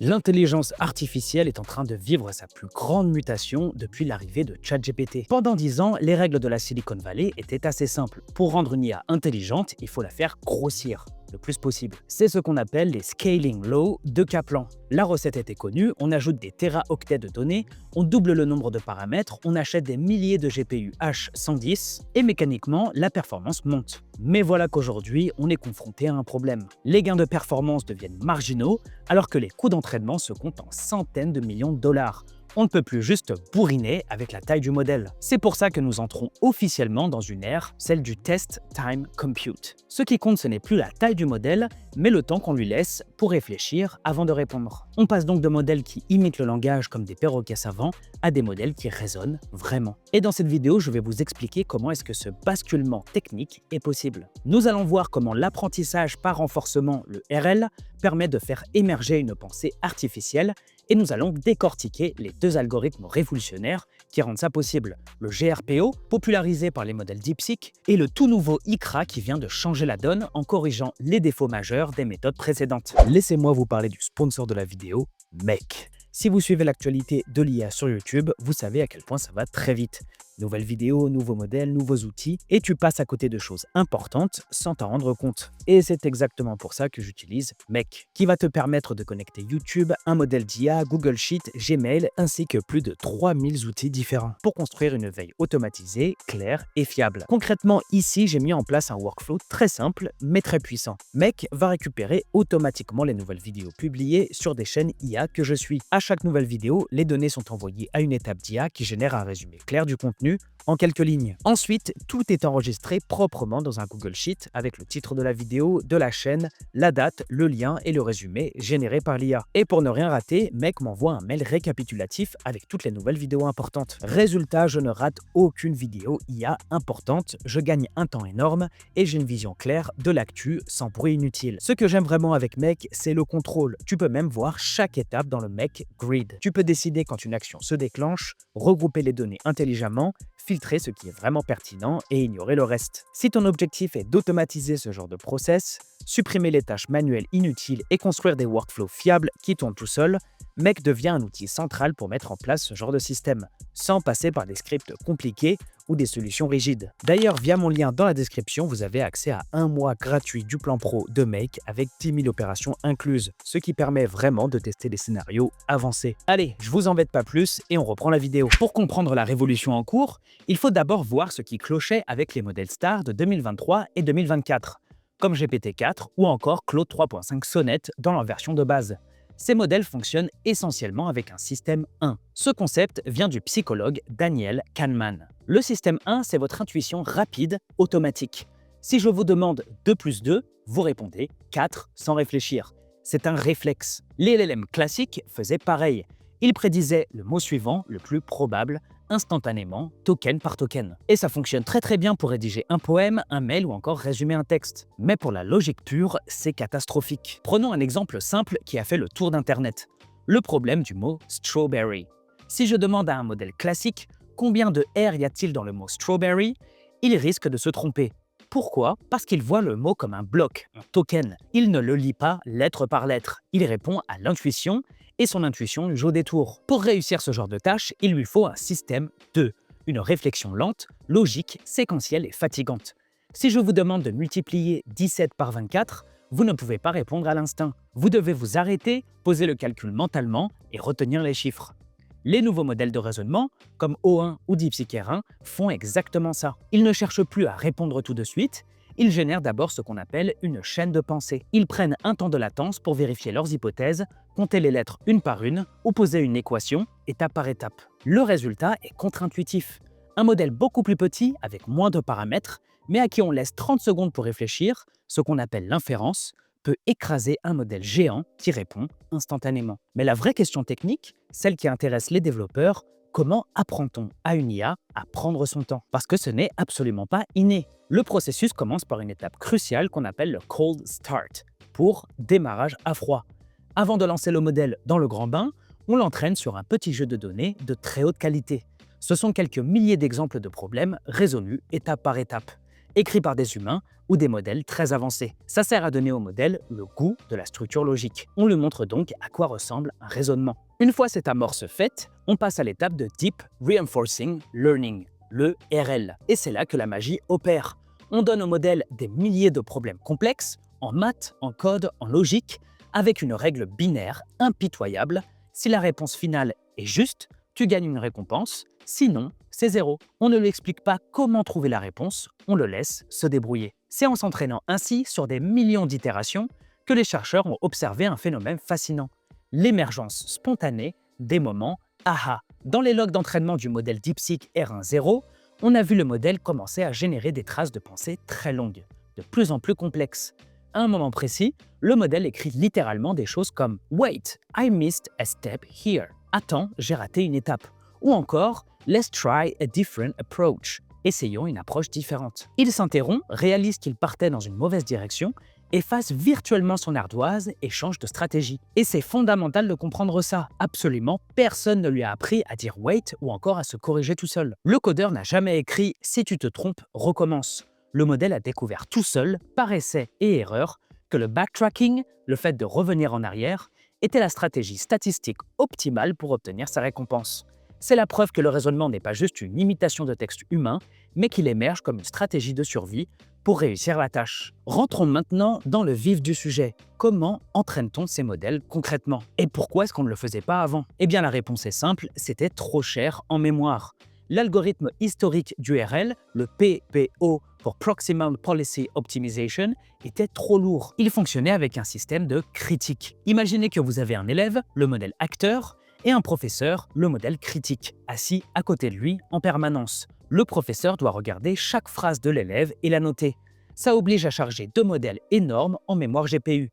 L'intelligence artificielle est en train de vivre sa plus grande mutation depuis l'arrivée de ChatGPT. Pendant 10 ans, les règles de la Silicon Valley étaient assez simples. Pour rendre une IA intelligente, il faut la faire grossir le plus possible. C'est ce qu'on appelle les scaling laws de Kaplan. La recette était connue, on ajoute des téraoctets de données, on double le nombre de paramètres, on achète des milliers de GPU H110 et mécaniquement, la performance monte. Mais voilà qu'aujourd'hui, on est confronté à un problème. Les gains de performance deviennent marginaux alors que les coûts d'entraînement se comptent en centaines de millions de dollars. On ne peut plus juste bourriner avec la taille du modèle. C'est pour ça que nous entrons officiellement dans une ère, celle du Test Time Compute. Ce qui compte, ce n'est plus la taille du modèle, mais le temps qu'on lui laisse pour réfléchir avant de répondre. On passe donc de modèles qui imitent le langage comme des perroquets savants à des modèles qui raisonnent vraiment. Et dans cette vidéo, je vais vous expliquer comment est-ce que ce basculement technique est possible. Nous allons voir comment l'apprentissage par renforcement, le RL, permet de faire émerger une pensée artificielle et nous allons décortiquer les deux algorithmes révolutionnaires qui rendent ça possible. Le GRPO, popularisé par les modèles DeepSeek, et le tout nouveau ICRA qui vient de changer la donne en corrigeant les défauts majeurs des méthodes précédentes. Laissez-moi vous parler du sponsor de la vidéo, Mec. Si vous suivez l'actualité de l'IA sur YouTube, vous savez à quel point ça va très vite. Nouvelles vidéos, nouveaux modèles, nouveaux outils, et tu passes à côté de choses importantes sans t'en rendre compte. Et c'est exactement pour ça que j'utilise Mec, qui va te permettre de connecter YouTube, un modèle d'IA, Google Sheet, Gmail, ainsi que plus de 3000 outils différents pour construire une veille automatisée, claire et fiable. Concrètement, ici, j'ai mis en place un workflow très simple, mais très puissant. Mec va récupérer automatiquement les nouvelles vidéos publiées sur des chaînes IA que je suis. À chaque nouvelle vidéo, les données sont envoyées à une étape d'IA qui génère un résumé clair du contenu en quelques lignes. Ensuite, tout est enregistré proprement dans un Google Sheet avec le titre de la vidéo, de la chaîne, la date, le lien et le résumé généré par l'IA. Et pour ne rien rater, Mec m'envoie un mail récapitulatif avec toutes les nouvelles vidéos importantes. Résultat, je ne rate aucune vidéo IA importante, je gagne un temps énorme et j'ai une vision claire de l'actu sans bruit inutile. Ce que j'aime vraiment avec Mec, c'est le contrôle. Tu peux même voir chaque étape dans le Mec Grid. Tu peux décider quand une action se déclenche, regrouper les données intelligemment, filtrer ce qui est vraiment pertinent et ignorer le reste. Si ton objectif est d'automatiser ce genre de process, supprimer les tâches manuelles inutiles et construire des workflows fiables qui tournent tout seuls, Mec devient un outil central pour mettre en place ce genre de système, sans passer par des scripts compliqués ou des solutions rigides. D'ailleurs, via mon lien dans la description, vous avez accès à un mois gratuit du plan pro de Mec avec 10 000 opérations incluses, ce qui permet vraiment de tester des scénarios avancés. Allez, je vous embête pas plus et on reprend la vidéo. Pour comprendre la révolution en cours, il faut d'abord voir ce qui clochait avec les modèles stars de 2023 et 2024, comme GPT-4 ou encore Claude 3.5 Sonnet dans leur version de base. Ces modèles fonctionnent essentiellement avec un système 1. Ce concept vient du psychologue Daniel Kahneman. Le système 1, c'est votre intuition rapide, automatique. Si je vous demande 2 plus 2, vous répondez 4 sans réfléchir. C'est un réflexe. Les LLM classiques faisaient pareil. Ils prédisaient le mot suivant, le plus probable, instantanément, token par token. Et ça fonctionne très bien pour rédiger un poème, un mail ou encore résumer un texte. Mais pour la logique pure, c'est catastrophique. Prenons un exemple simple qui a fait le tour d'Internet. Le problème du mot strawberry. Si je demande à un modèle classique combien de R y a-t-il dans le mot strawberry, il risque de se tromper. Pourquoi? Parce qu'il voit le mot comme un bloc, un token. Il ne le lit pas lettre par lettre. Il répond à l'intuition et son intuition lui joue des tours. Pour réussir ce genre de tâche, il lui faut un système 2, une réflexion lente, logique, séquentielle et fatigante. Si je vous demande de multiplier 17 par 24, vous ne pouvez pas répondre à l'instinct. Vous devez vous arrêter, poser le calcul mentalement et retenir les chiffres. Les nouveaux modèles de raisonnement, comme O1 ou DeepSeek R1, font exactement ça. Ils ne cherchent plus à répondre tout de suite, ils génèrent d'abord ce qu'on appelle une chaîne de pensée. Ils prennent un temps de latence pour vérifier leurs hypothèses, compter les lettres une par une ou poser une équation étape par étape. Le résultat est contre-intuitif. Un modèle beaucoup plus petit, avec moins de paramètres, mais à qui on laisse 30 secondes pour réfléchir, ce qu'on appelle l'inférence, peut écraser un modèle géant qui répond instantanément. Mais la vraie question technique, celle qui intéresse les développeurs, comment apprend-on à une IA à prendre son temps? Parce que ce n'est absolument pas inné. Le processus commence par une étape cruciale qu'on appelle le cold start, pour démarrage à froid. Avant de lancer le modèle dans le grand bain, on l'entraîne sur un petit jeu de données de très haute qualité. Ce sont quelques milliers d'exemples de problèmes résolus étape par étape. écrits par des humains ou des modèles très avancés. Ça sert à donner au modèle le goût de la structure logique. On lui montre donc à quoi ressemble un raisonnement. Une fois cette amorce faite, on passe à l'étape de Deep Reinforcing Learning, le RL. Et c'est là que la magie opère. On donne au modèle des milliers de problèmes complexes, en maths, en code, en logique, avec une règle binaire impitoyable. Si la réponse finale est juste, tu gagnes une récompense, sinon, c'est zéro. On ne lui explique pas comment trouver la réponse, on le laisse se débrouiller. C'est en s'entraînant ainsi sur des millions d'itérations que les chercheurs ont observé un phénomène fascinant, l'émergence spontanée des moments aha. Dans les logs d'entraînement du modèle DeepSeek R1.0, on a vu le modèle commencer à générer des traces de pensée très longues, de plus en plus complexes. À un moment précis, le modèle écrit littéralement des choses comme « Wait, I missed a step here ». Attends, j'ai raté une étape. Ou encore « Let's try a different approach ». Essayons une approche différente. Il s'interrompt, réalise qu'il partait dans une mauvaise direction, efface virtuellement son ardoise et change de stratégie. Et c'est fondamental de comprendre ça. Absolument personne ne lui a appris à dire « wait » ou encore à se corriger tout seul. Le codeur n'a jamais écrit « si tu te trompes, recommence ». Le modèle a découvert tout seul, par essai et erreur, que le backtracking, le fait de revenir en arrière, était la stratégie statistique optimale pour obtenir sa récompense. C'est la preuve que le raisonnement n'est pas juste une imitation de texte humain, mais qu'il émerge comme une stratégie de survie pour réussir la tâche. Rentrons maintenant dans le vif du sujet. Comment entraîne-t-on ces modèles concrètement? Et pourquoi est-ce qu'on ne le faisait pas avant? Eh bien la réponse est simple, c'était trop cher en mémoire. L'algorithme historique d'URL, le PPO pour Proximal Policy Optimization, était trop lourd. Il fonctionnait avec un système de critique. Imaginez que vous avez un élève, le modèle acteur, et un professeur, le modèle critique, assis à côté de lui en permanence. Le professeur doit regarder chaque phrase de l'élève et la noter. Ça oblige à charger deux modèles énormes en mémoire GPU.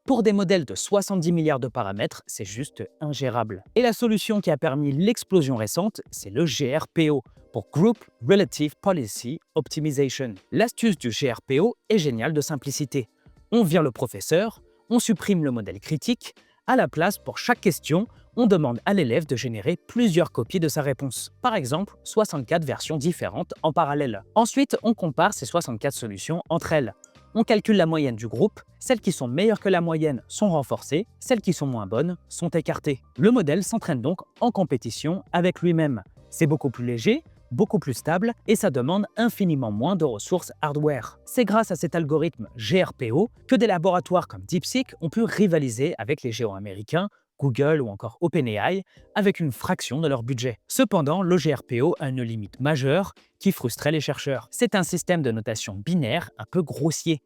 Pour des modèles de 70 milliards de paramètres, c'est juste ingérable. Et la solution qui a permis l'explosion récente, c'est le GRPO, pour Group Relative Policy Optimization. L'astuce du GRPO est géniale de simplicité. On vire le professeur, on supprime le modèle critique, à la place, pour chaque question, on demande à l'élève de générer plusieurs copies de sa réponse. Par exemple, 64 versions différentes en parallèle. Ensuite, on compare ces 64 solutions entre elles. On calcule la moyenne du groupe, celles qui sont meilleures que la moyenne sont renforcées, celles qui sont moins bonnes sont écartées. Le modèle s'entraîne donc en compétition avec lui-même. C'est beaucoup plus léger, beaucoup plus stable et ça demande infiniment moins de ressources hardware. C'est grâce à cet algorithme GRPO que des laboratoires comme DeepSeek ont pu rivaliser avec les géants américains, Google ou encore OpenAI, avec une fraction de leur budget. Cependant, le GRPO a une limite majeure qui frustrait les chercheurs. C'est un système de notation binaire un peu grossier.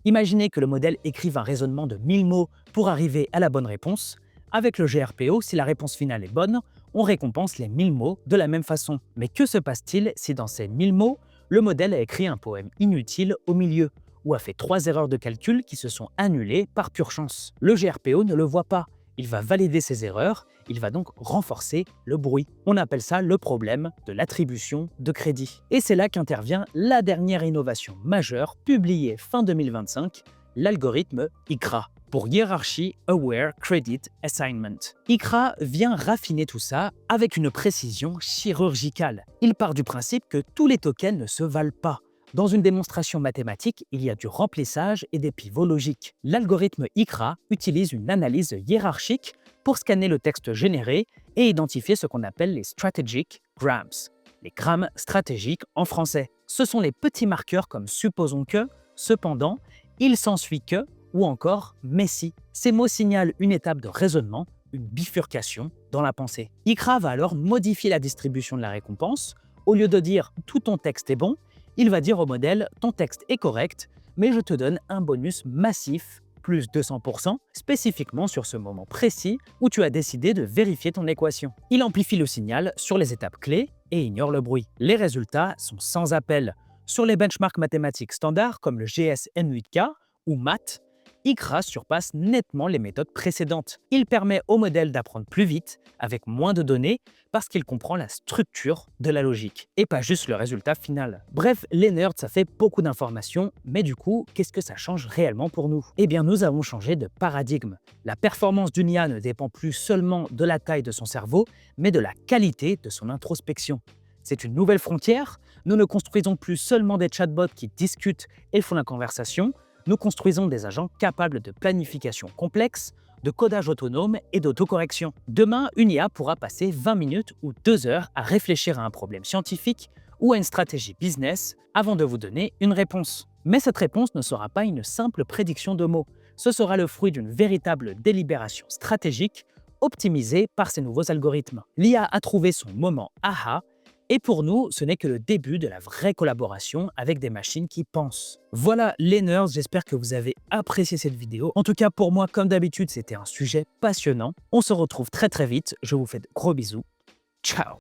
Imaginez que le modèle écrive un raisonnement de 1000 mots pour arriver à la bonne réponse. Avec le GRPO, si la réponse finale est bonne, on récompense les 1000 mots de la même façon. Mais que se passe-t-il si dans ces 1000 mots, le modèle a écrit un poème inutile au milieu ou a fait 3 erreurs de calcul qui se sont annulées par pure chance? Le GRPO ne le voit pas. Il va valider ces erreurs, il va donc renforcer le bruit. On appelle ça le problème de l'attribution de crédit. Et c'est là qu'intervient la dernière innovation majeure publiée fin 2025, l'algorithme ICRA, pour Hierarchy Aware Credit Assignment. ICRA vient raffiner tout ça avec une précision chirurgicale. Il part du principe que tous les tokens ne se valent pas. Dans une démonstration mathématique, il y a du remplissage et des pivots logiques. L'algorithme ICRA utilise une analyse hiérarchique pour scanner le texte généré et identifier ce qu'on appelle les strategic grams, les grammes stratégiques en français. Ce sont les petits marqueurs comme supposons que, cependant, il s'ensuit que ou encore mais si. Ces mots signalent une étape de raisonnement, une bifurcation dans la pensée. ICRA va alors modifier la distribution de la récompense. Au lieu de dire « tout ton texte est bon », il va dire au modèle « ton texte est correct, mais je te donne un bonus massif, plus 200%, spécifiquement sur ce moment précis où tu as décidé de vérifier ton équation ». Il amplifie le signal sur les étapes clés et ignore le bruit. Les résultats sont sans appel. Sur les benchmarks mathématiques standards comme le GSN8K ou MATH, ICRA surpasse nettement les méthodes précédentes. Il permet au modèle d'apprendre plus vite, avec moins de données, parce qu'il comprend la structure de la logique, et pas juste le résultat final. Bref, les nerds, ça fait beaucoup d'informations, mais du coup, qu'est-ce que ça change réellement pour nous? Eh bien, nous avons changé de paradigme. La performance d'une IA ne dépend plus seulement de la taille de son cerveau, mais de la qualité de son introspection. C'est une nouvelle frontière, Nous ne construisons plus seulement des chatbots qui discutent et font la conversation, nous construisons des agents capables de planification complexe, de codage autonome et d'autocorrection. Demain, une IA pourra passer 20 minutes ou 2 heures à réfléchir à un problème scientifique ou à une stratégie business avant de vous donner une réponse. Mais cette réponse ne sera pas une simple prédiction de mots. Ce sera le fruit d'une véritable délibération stratégique optimisée par ces nouveaux algorithmes. L'IA a trouvé son moment aha, et pour nous, ce n'est que le début de la vraie collaboration avec des machines qui pensent. Voilà les nerds, j'espère que vous avez apprécié cette vidéo. En tout cas, pour moi, comme d'habitude, c'était un sujet passionnant. On se retrouve très vite, je vous fais de gros bisous. Ciao!